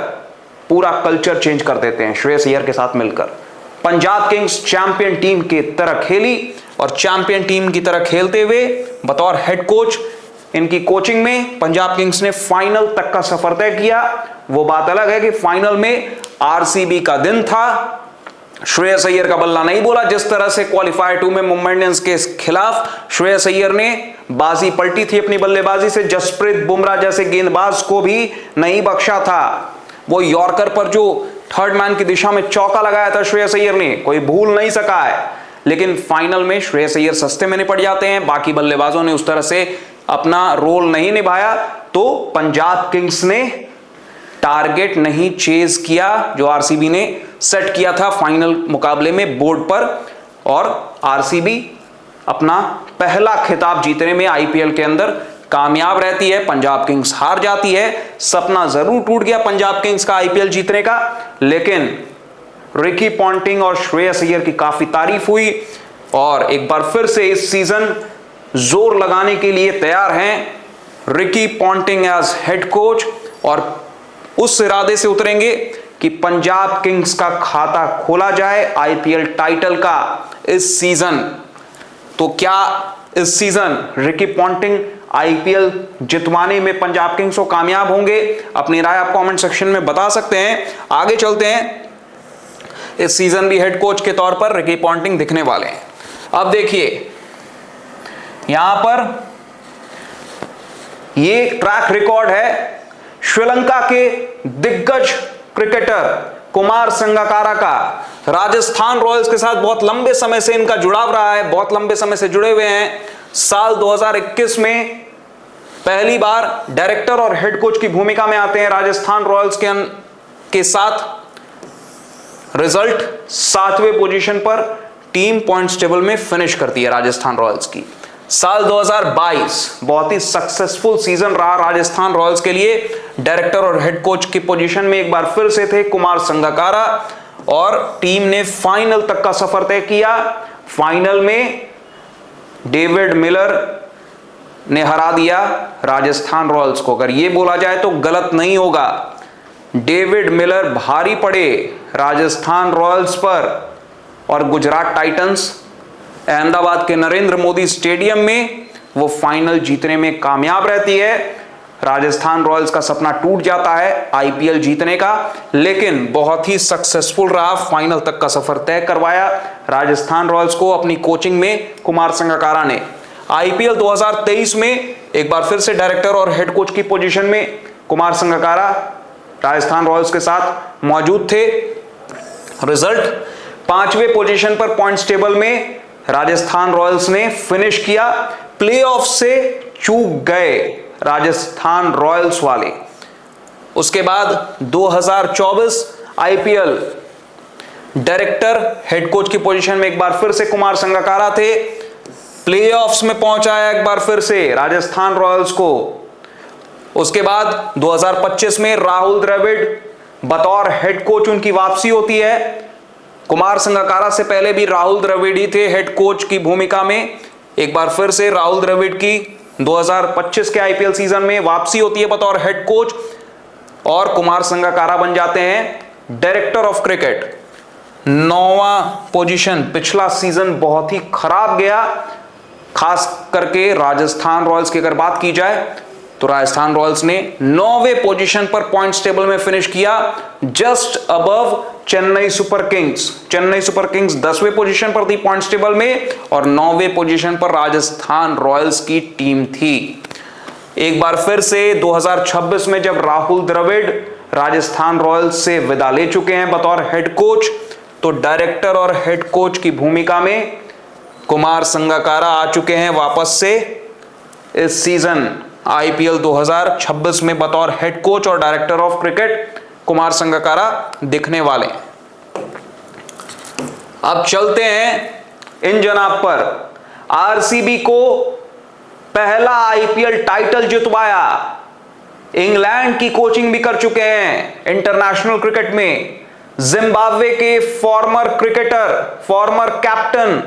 पूरा कल्चर चेंज कर देते हैं श्रेयस अय्यर के साथ मिलकर। पंजाब किंग्स चैंपियन टीम की तरह खेली, और चैंपियन टीम की तरह खेलते हुए बतौर हेड कोच इनकी कोचिंग में पंजाब किंग्स ने फाइनल तक का सफर तय किया। वो बात अलग है कि फाइनल में आरसीबी का दिन था, श्रेयस अय्यर का बल्ला नहीं बोला। जिस तरह से क्वालिफायर 2 में मुंबई इंडियंस के खिलाफ श्रेयस अय्यर ने बाजी पलटी थी अपनी बल्लेबाजी से, जसप्रीत बुमराह जैसे गेंदबाज को भी नहीं बख्शा था। वो यॉर्कर पर जो थर्ड मैन की दिशा में चौका लगाया था श्रेयस अय्यर ने, कोई भूल नहीं सका है। लेकिन फाइनल में श्रेयस अय्यर सस्ते में निपट जाते हैं, बाकी बल्लेबाजों ने उस तरह से अपना रोल नहीं निभाया, तो पंजाब किंग्स ने टारगेट नहीं चेज किया जो आरसीबी ने सेट किया था फाइनल मुकाबले में बोर्ड पर, और आरसीबी अपना पहला खिताब जीतने में आईपीएल के अंदर कामयाब रहती है। पंजाब किंग्स हार जाती है। सपना जरूर टूट गया पंजाब किंग्स का आईपीएल जीतने का, लेकिन रिकी पॉन्टिंग और श्रेयस अय्यर की काफी तारीफ हुई और एक बार फिर से इस सीजन जोर लगाने के लिए तैयार हैं Ricky Ponting as head coach, और उस इरादे से उतरेंगे कि पंजाब किंग्स का खाता खोला जाए आईपीएल टाइटल का इस सीजन। तो क्या इस सीजन रिकी पॉन्टिंग आईपीएल जितवाने में पंजाब किंग्स को कामयाब होंगे? अपनी राय आप कमेंट सेक्शन में बता सकते हैं। आगे चलते हैं, इस सीजन भी हेड कोच के तौर पर रिकी पॉन्टिंग दिखने वाले हैं। अब देखिए यहां पर ये ट्रैक रिकॉर्ड है श्रीलंका के दिग्गज क्रिकेटर कुमार संगकारा का। राजस्थान रॉयल्स के साथ बहुत लंबे समय से इनका जुड़ाव रहा है, बहुत लंबे समय से जुड़े हुए हैं। साल 2021 में पहली बार डायरेक्टर और हेड कोच की भूमिका में आते हैं राजस्थान रॉयल्स के साथ। रिजल्ट 7वें पोजीशन पर टीम पॉइंट्स टेबल में फिनिश करती है राजस्थान रॉयल्स की। साल 2022 बहुत ही सक्सेसफुल सीजन रहा राजस्थान रॉयल्स के लिए। डायरेक्टर और हेड कोच की पोजीशन में एक बार फिर से थे कुमार संगकारा, और टीम ने फाइनल तक का सफर तय किया। फाइनल में डेविड मिलर ने हरा दिया राजस्थान रॉयल्स को। अगर यह बोला जाए तो गलत नहीं होगा, डेविड मिलर भारी पड़े राजस्थान रॉयल्स पर, और गुजरात टाइटंस अहमदाबाद के नरेंद्र मोदी स्टेडियम में वो फाइनल जीतने में कामयाब रहती है। राजस्थान रॉयल्स का सपना टूट जाता है आईपीएल जीतने का, लेकिन बहुत ही सक्सेसफुल रहा, फाइनल तक का सफर तय करवाया राजस्थान रॉयल्स को अपनी कोचिंग में कुमार संगकारा ने। आईपीएल 2023 में एक बार फिर से डायरेक्टर और हेड कोच की पोजीशन में कुमार संगकारा राजस्थान रॉयल्स के साथ मौजूद थे। रिजल्ट 5वें पोजीशन पर पॉइंट्स टेबल में राजस्थान रॉयल्स ने फिनिश किया। प्लेऑफ से चूक गए राजस्थान रॉयल्स वाले। उसके बाद 2024 आईपीएल डायरेक्टर हेड कोच की पोजीशन में एक बार फिर से कुमार संगकारा थे। प्लेऑफ्स में पहुंचाया एक बार फिर से राजस्थान रॉयल्स को। उसके बाद 2025 में राहुल द्रविड़ बतौर हेड कोच उनकी वापसी होती है। कुमार संगकारा से पहले भी राहुल द्रविड़ ही थे हेड कोच की भूमिका में। एक बार फिर से राहुल द्रविड़ की 2025 के आईपीएल सीजन में वापसी होती है बतौर हेड कोच, और कुमार संगकारा बन जाते हैं डायरेक्टर ऑफ क्रिकेट। 9वां पोजीशन। पिछला सीजन बहुत ही खराब गया, खास करके राजस्थान रॉयल्स की अगर बात की जाए तो राजस्थान रॉयल्स ने 9वें पोजीशन पर पॉइंट्स टेबल में फिनिश किया, just above Chennai Super Kings. Chennai Super Kings 10वें पोजीशन पर थी पॉइंट्स टेबल में, और 9वें पोजीशन पर राजस्थान रॉयल्स की टीम थी। एक बार फिर से 2026 में जब राहुल द्रविड़ राजस्थान रॉयल्स से विदा ले चुके हैं बतौर हेड कोच, तो डायरेक्टर और हेड कोच की भूमिका में कुमार संगकारा आ चुके हैं वापस से इस सीजन आईपीएल 2026 में बतौर हेड कोच और director of cricket Kumar Sangakkara दिखने वाले हैं। अब चलते हैं इन जनाब पर। आरसीबी को पहला आईपीएल टाइटल जितवाया। इंग्लैंड की कोचिंग भी कर चुके हैं इंटरनेशनल क्रिकेट में। जिम्बाब्वे के farmer cricketer, former captain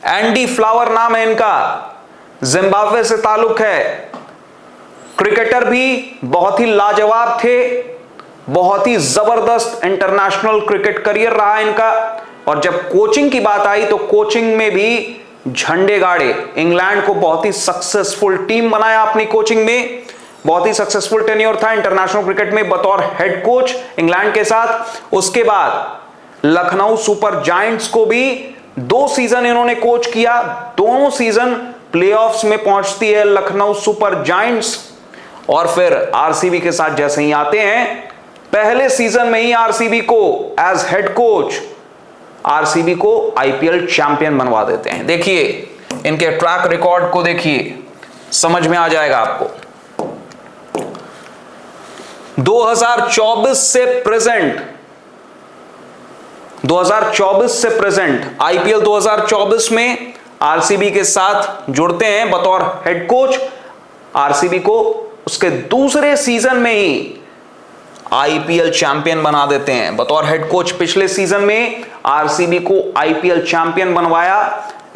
Andy flower नाम है इनका, जिम्बाब्वे से ताल्लुक है। क्रिकेटर भी बहुत ही लाजवाब थे, बहुत ही जबरदस्त इंटरनेशनल क्रिकेट करियर रहा इनका। और जब कोचिंग की बात आई तो कोचिंग में भी झंडे गाड़े। इंग्लैंड को बहुत ही सक्सेसफुल टीम बनाया अपनी कोचिंग में, बहुत ही सक्सेसफुल टेन्योर था इंटरनेशनल क्रिकेट में बतौर हेड कोच इंग्लैंड के साथ। उसके बाद लखनऊ सुपर जायंट्स को भी 2 सीजन इन्होंने कोच किया। दोनों सीजन प्लेऑफ्स में पहुंचती है लखनऊ सुपर जायंट्स, और फिर आरसीबी के साथ जैसे ही आते हैं, पहले सीजन में ही आरसीबी को एज हेड कोच आरसीबी को आईपीएल चैंपियन बनवा देते हैं। देखिए इनके ट्रैक रिकॉर्ड को देखिए, समझ में आ जाएगा आपको। 2024 से प्रेजेंट 2024 से प्रेजेंट आईपीएल 2024 में आरसीबी के साथ जुड़ते हैं बतौर हेड कोच। आरसीबी को उसके दूसरे सीजन में ही आईपीएल चैंपियन बना देते हैं बतौर हेड कोच। पिछले सीजन में आरसीबी को आईपीएल चैंपियन बनवाया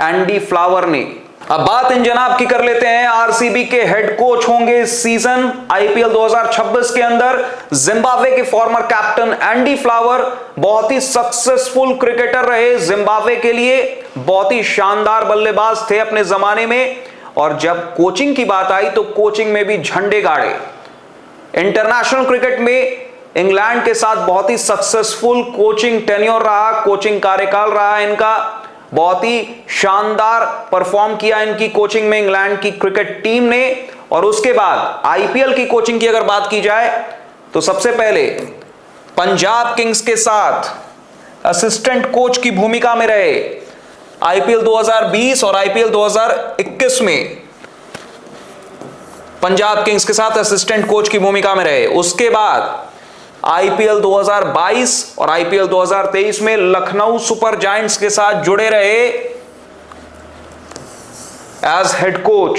एंडी फ्लावर ने। अब बात इन जनाब की कर लेते हैं, आरसीबी के हेड कोच होंगे इस सीजन आईपीएल 2026 के अंदर जिम्बाब्वे के फॉर्मर कैप्टन एंडी फ्लावर। बहुत ही सक्सेसफुल क्रिकेटर रहे जिम्बाब्वे के लिए, बहुत ही शानदार बल्लेबाज थे अपने जमाने में, और जब कोचिंग की बात आई तो कोचिंग में भी झंडे गाड़े। इंटरनेशनल क्रिकेट में इंग्लैंड के साथ बहुत ही सक्सेसफुल कोचिंग टेन्योर रहा, कोचिंग कार्यकाल रहा इनका। बहुत ही शानदार परफॉर्म किया इनकी कोचिंग में इंग्लैंड की क्रिकेट टीम ने। और उसके बाद आईपीएल की कोचिंग की अगर बात की जाए तो सबसे पहले पंजाब किंग्स के साथ असिस्टेंट कोच की भूमिका में रहे आईपीएल 2020 और आईपीएल 2021 में। पंजाब किंग्स के साथ असिस्टेंट कोच की भूमिका में रहे। उसके बाद आईपीएल 2022 और आईपीएल 2023 में लखनऊ सुपर जायंट्स के साथ जुड़े रहे as head coach.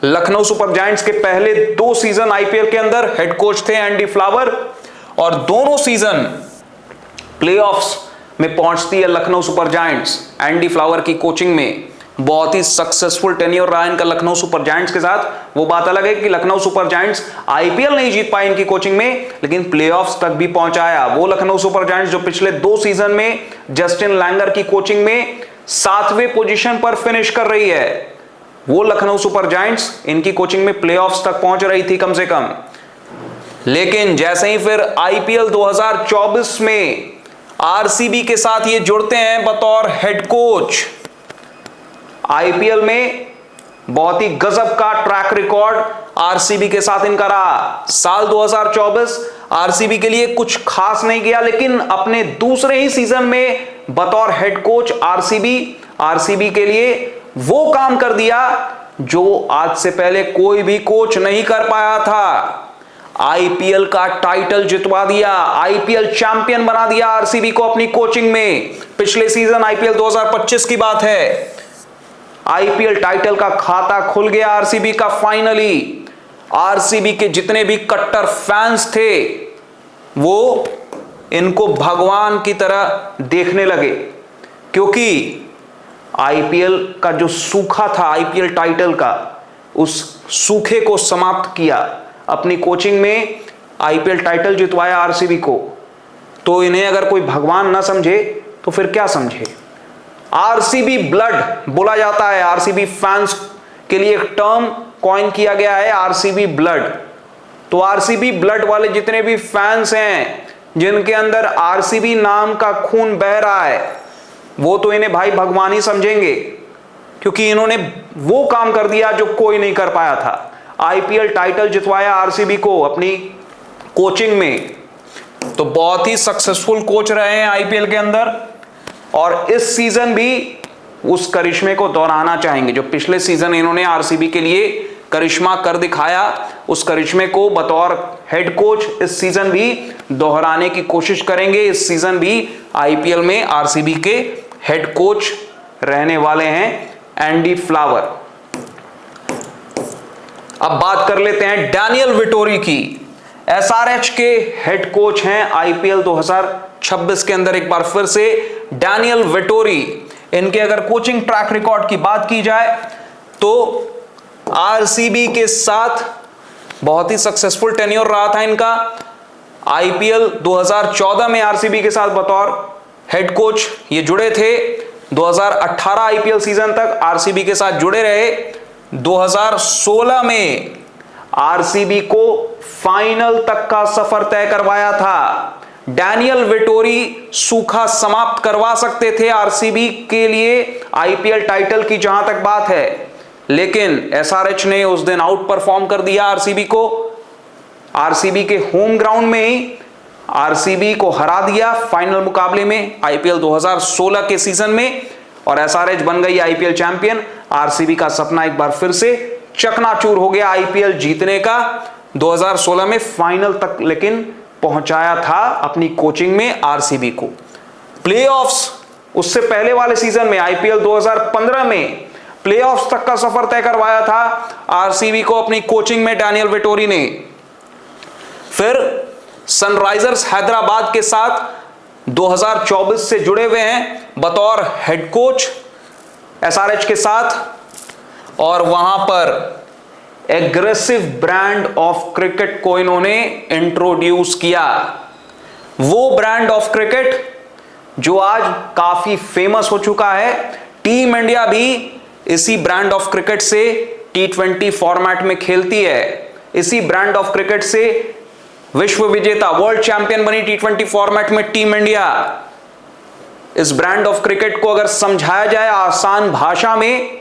Lucknow Super Giants के पहले 2 सीजन आईपीएल के अंदर हेड कोच थे एंडी फ्लावर, और दोनों सीजन प्लेऑफ्स में पहुंचती है Lucknow Super Giants Andy Flower की कोचिंग में। बहुत ही सक्सेसफुल टेन्योर रहा इनका लखनऊ सुपर जायंट्स के साथ। वो बात अलग है कि लखनऊ सुपर जायंट्स आईपीएल नहीं जीत पाए इनकी कोचिंग में, लेकिन प्लेऑफ्स तक भी पहुंचाया। वो लखनऊ सुपर जायंट्स जो पिछले 2 सीजन में जस्टिन लैंगर की कोचिंग में 7वें पोजीशन पर फिनिश कर रही है, वो लखनऊ सुपर जायंट्स इनकी कोचिंग में प्लेऑफ्स तक पहुंच रही थी कम से कम। लेकिन जैसे ही फिर आईपीएल 2024 में आरसीबी के साथ ये जुड़ते हैं बतौर हेड कोच। आईपीएल में बहुत ही गजब का ट्रैक रिकॉर्ड आरसीबी के साथ इनका रहा। साल 2024 आरसीबी के लिए कुछ खास नहीं किया, लेकिन अपने दूसरे ही सीजन में बतौर हेड कोच आरसीबी के लिए वो काम कर दिया जो आज से पहले कोई भी कोच नहीं कर पाया था। आईपीएल का टाइटल जितवा दिया, आईपीएल चैंपियन बना दिया आरसीबी को अपनी कोचिंग में। पिछले सीजन आईपीएल 2025 की बात है, आईपीएल टाइटल का खाता खुल गया आरसीबी का फाइनली। आरसीबी के जितने भी कट्टर फैंस थे वो इनको भगवान की तरह देखने लगे, क्योंकि आईपीएल का जो सूखा था आईपीएल टाइटल का, उस सूखे को समाप्त किया। अपनी कोचिंग में आईपीएल टाइटल जितवाया आरसीबी को। तो इन्हें अगर कोई भगवान ना समझे तो फिर क्या समझे। आरसीबी ब्लड बोला जाता है, आरसीबी फैंस के लिए एक टर्म कॉइन किया गया है आरसीबी ब्लड। तो आरसीबी ब्लड वाले जितने भी फैंस हैं जिनके अंदर आरसीबी नाम का खून बह रहा है, वो तो इन्हें भाई भगवान ही समझेंगे, क्योंकि इन्होंने वो काम कर दिया जो कोई नहीं कर पाया था। आईपीएल टाइटल जितवाया आरसीबी को अपनी कोचिंग में। तो बहुत ही सक्सेसफुल कोच रहे हैं आईपीएल के अंदर, और इस सीजन भी उस करिश्मे को दोहराना चाहेंगे जो पिछले सीजन इन्होंने आरसीबी के लिए करिश्मा कर दिखाया। उस करिश्मे को बतौर हेड कोच इस सीजन भी दोहराने की कोशिश करेंगे। इस सीजन भी आईपीएल में आरसीबी के हेड कोच रहने वाले हैं एंडी फ्लावर। अब बात कर लेते हैं डैनियल विटोरी की। एसआरएच के हेड कोच हैं आईपीएल 2026 के अंदर। एक बार फिर से डैनियल विटोरी, इनके अगर कोचिंग ट्रैक रिकॉर्ड की बात की जाए तो आरसीबी के साथ बहुत ही सक्सेसफुल टेन्योर रहा था इनका। आईपीएल 2014 में आरसीबी के साथ बतौर हेड कोच ये जुड़े थे। 2018 आईपीएल सीजन तक आरसीबी के साथ जुड़े रहे। 2016 में आरसीबी को फाइनल तक का सफर तय करवाया था। डैनियल विटोरी सूखा समाप्त करवा सकते थे आरसीबी के लिए आईपीएल टाइटल की जहां तक बात है, लेकिन एसआरएच ने उस दिन आउट परफॉर्म कर दिया आरसीबी को। आरसीबी के होम ग्राउंड में ही आरसीबी को हरा दिया फाइनल मुकाबले में आईपीएल 2016 के सीजन में, और एसआरएच बन गई आईपीएल चैंपियन। आरसीबी का सपना एक बार फिर से चकनाचूर हो गया आईपीएल जीतने का। 2016 में फाइनल तक लेकिन पहुंचाया था अपनी कोचिंग में आरसीबी को। प्लेऑफ्स, उससे पहले वाले सीजन में आईपीएल 2015 में प्लेऑफ्स तक का सफर तय करवाया था आरसीबी को अपनी कोचिंग में डैनियल वेटोरी ने। फिर सनराइजर्स हैदराबाद के साथ 2024 से जुड़े हुए हैं बतौर हेड कोच एसआरएच के साथ, और वहां पर एग्रेसिव ब्रांड ऑफ क्रिकेट को इन्होंने इंट्रोड्यूस किया। वो ब्रांड ऑफ क्रिकेट जो आज काफी फेमस हो चुका है। टीम इंडिया भी इसी ब्रांड ऑफ क्रिकेट से T20 फॉर्मेट में खेलती है। इसी ब्रांड ऑफ क्रिकेट से विश्व विजेता वर्ल्ड चैंपियन बनी T20 फॉर्मेट में टीम इंडिया। इस ब्रांड ऑफ क्रिकेट को अगर समझाया जाए आसान भाषा में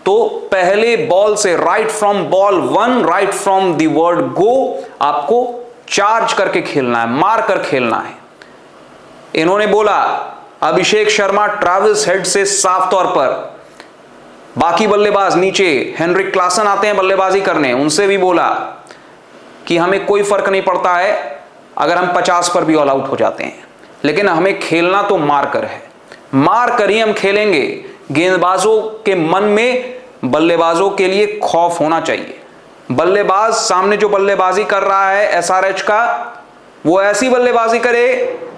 तो पहले बॉल से right from ball one, right from the word go, आपको चार्ज करके खेलना है, मार कर खेलना है। इन्होंने बोला अभिषेक शर्मा, ट्रेविस हेड से साफ तौर पर, बाकी बल्लेबाज नीचे हेनरिक क्लासन आते हैं बल्लेबाजी करने, उनसे भी बोला कि हमें कोई फर्क नहीं पड़ता है अगर हम 50 पर भी ऑल आउट हो जाते हैं, लेकिन हमें खेलना तो मार कर है, मार कर ही हम खेलेंगे। गेंदबाजों के मन में बल्लेबाजों के लिए खौफ होना चाहिए। बल्लेबाज सामने जो बल्लेबाजी कर रहा है एसआरएच का, वो ऐसी बल्लेबाजी करे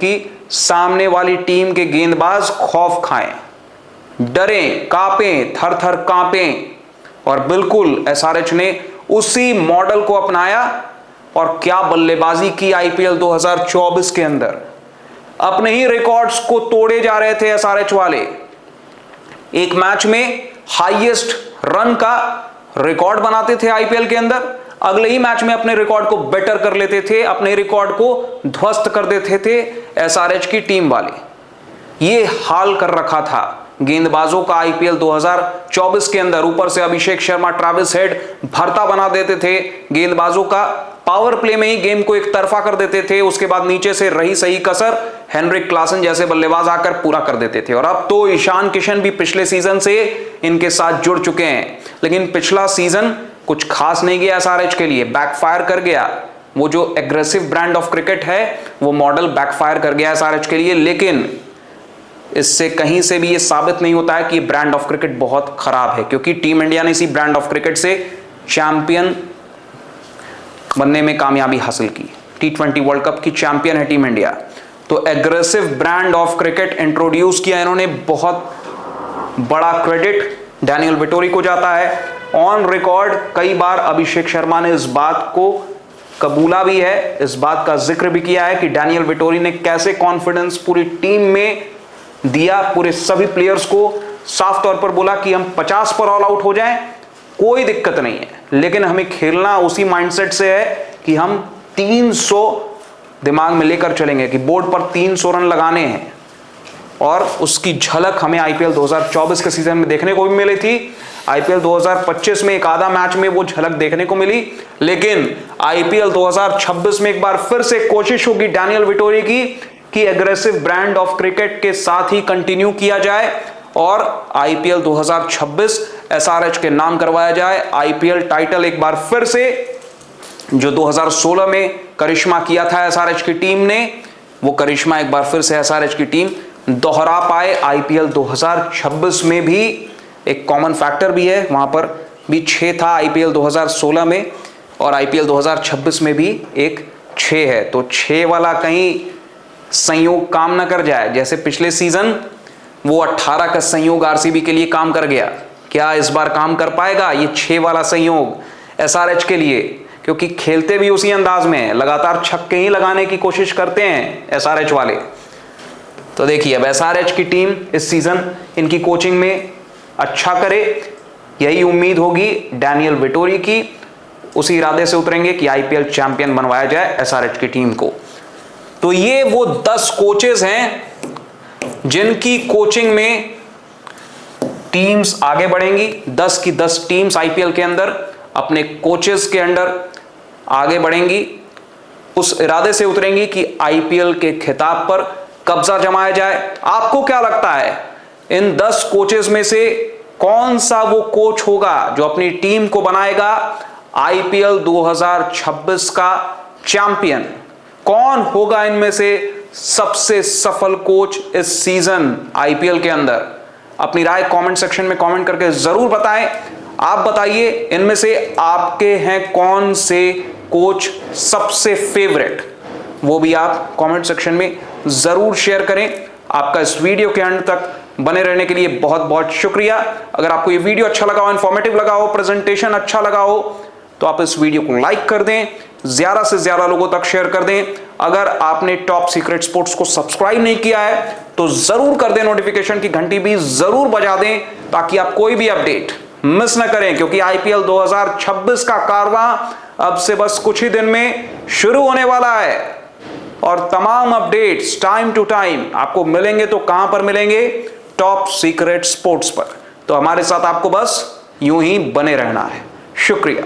कि सामने वाली टीम के गेंदबाज खौफ खाएं, डरें, कांपें, थर थर कांपें। और बिल्कुल एसआरएच ने उसी मॉडल को अपनाया और क्या बल्लेबाजी की आईपीएल 2024 के अंदर। अपने ही रिकॉर्ड्स को तोड़े जा रहे थे एसआरएच वाले। एक मैच में हाईएस्ट रन का रिकॉर्ड बनाते थे आईपीएल के अंदर, अगले ही मैच में अपने रिकॉर्ड को बेटर कर लेते थे, अपने रिकॉर्ड को ध्वस्त कर देते थे एसआरएच की टीम वाले। ये हाल कर रखा था गेंदबाजों का आईपीएल 2024 के अंदर। ऊपर से अभिषेक शर्मा, ट्रेविस हेड भरता बना देते थे गेंदबाजों का, पावर प्ले में ही गेम को एक तरफा कर देते थे। उसके बाद नीचे से रही सही कसर हेनरिक क्लासन जैसे बल्लेबाज आकर पूरा कर देते थे। और अब तो ईशान किशन भी पिछले सीजन से इनके साथ जुड़ चुके हैं, लेकिन पिछला सीजन कुछ खास नहीं गया एसआरएच के लिए, बैकफायर कर गया। वो जो एग्रेसिव ब्रांड ऑफ क्रिकेट है वो मॉडल बैकफायर कर गया एसआरएच के लिए। लेकिन इससे कहीं से भी ये साबित नहीं होता है कि ये ब्रांड ऑफ क्रिकेट बहुत खराब है, क्योंकि टीम इंडिया ने इसी ब्रांड ऑफ क्रिकेट से चैंपियन बनने में कामयाबी हासिल की। T20 वर्ल्ड कप की चैंपियन है टीम इंडिया। तो aggressive brand of cricket introduce किया इन्होंने। बहुत बड़ा क्रेडिट डैनियल वेटोरी को जाता है। ऑन रिकॉर्ड कई बार अभिषेक शर्मा ने इस बात को कबूला भी है, इस बात का जिक्र भी किया है कि डैनियल वेटोरी ने कैसे कॉन्फिडेंस पूरी टीम में दिया, पूरे सभी प्लेयर्स को साफ तौर पर बोला कि हम 50 पर ऑल आउट हो जाएं, कोई दिक्कत नहीं है, लेकिन हमें खेलना उसी माइंडसेट से है कि हम 300 दिमाग में लेकर चलेंगे कि बोर्ड पर 300 रन लगाने हैं। और उसकी झलक हमें आईपीएल 2024 के सीजन में देखने को भी मिली थी। आईपीएल 2025 में एक आधा मैच में वो झलक देखने को मिली, लेकिन आईपीएल 2026 में एक बार फिर से कोशिश होगी डैनियल वेटोरी की कि एग्रेसिव ब्रांड ऑफ क्रिकेट के साथ ही कंटिन्यू किया जाए और आईपीएल 2026 एसआरएच के नाम करवाया जाए। आईपीएल टाइटल एक बार फिर से जो 2016 में करिश्मा किया था एसआरएच की टीम ने, वो करिश्मा एक बार फिर से एसआरएच की टीम दोहरा पाए। आईपीएल 2026 में भी एक कॉमन फैक्टर भी है, वहां पर भी 6 था आईपीएल 2016 में, और आईपीएल 2026 में भी एक 6 है। तो 6 वाला कहीं संयोग काम न कर जाए, जैसे पिछले सीजन वो 18 का संयोग आरसीबी के लिए काम कर गया, क्या इस बार काम कर पाएगा ये 6 वाला संयोग एसआरएच के लिए? क्योंकि खेलते भी उसी अंदाज में है, लगातार छक्के ही लगाने की कोशिश करते हैं एसआरएच वाले। तो देखिए अब एसआरएच की टीम इस सीजन इनकी कोचिंग में अच्छा करे, यही उम्मीद होगी डैनियल वेटोरी की। उसी इरादे से उतरेंगे कि आईपीएल चैंपियन बनवाया जाए एसआरएच की टीम को। तो ये वो 10 कोचेस हैं जिनकी कोचिंग में टीम्स आगे बढ़ेंगी। 10 की 10 टीम्स आईपीएल के अंदर अपने कोचेस के अंडर आगे बढ़ेंगी, उस इरादे से उतरेंगी कि आईपीएल के खिताब पर कब्जा जमाया जाए। आपको क्या लगता है इन 10 कोचेस में से कौन सा वो कोच होगा जो अपनी टीम को बनाएगा आईपीएल 2026 का चैंपियन? कौन होगा इनमें से सबसे सफल कोच इस सीजन आईपीएल के अंदर? अपनी राय कमेंट सेक्शन में कमेंट करके जरूर बताएं। आप बताइए इनमें से आपके हैं कौन से कोच सबसे फेवरेट, वो भी आप कमेंट सेक्शन में जरूर शेयर करें। आपका इस वीडियो के अंत तक बने रहने के लिए बहुत बहुत शुक्रिया। अगर आपको ये वीडियो अच्छा लगा हो, इंफॉर्मेटिव लगा हो, प्रेजेंटेशन अच्छा लगा हो, तो आप इस वीडियो को लाइक कर दें, ज्यादा से ज्यादा लोगों तक शेयर कर दें। अगर आपने टॉप सीक्रेट स्पोर्ट्स को सब्सक्राइब नहीं किया है तो जरूर कर दें, नोटिफिकेशन की घंटी भी जरूर बजा दें ताकि आप कोई भी अपडेट मिस ना करें, क्योंकि आईपीएल 2026 का कारवां अब से बस कुछ ही दिन में शुरू होने वाला है और तमाम अपडेट्स टाइम टू टाइम आपको मिलेंगे। तो कहां पर मिलेंगे? टॉप सीक्रेट स्पोर्ट्स पर। तो हमारे साथ आपको बस यूं ही बने रहना है। शुक्रिया।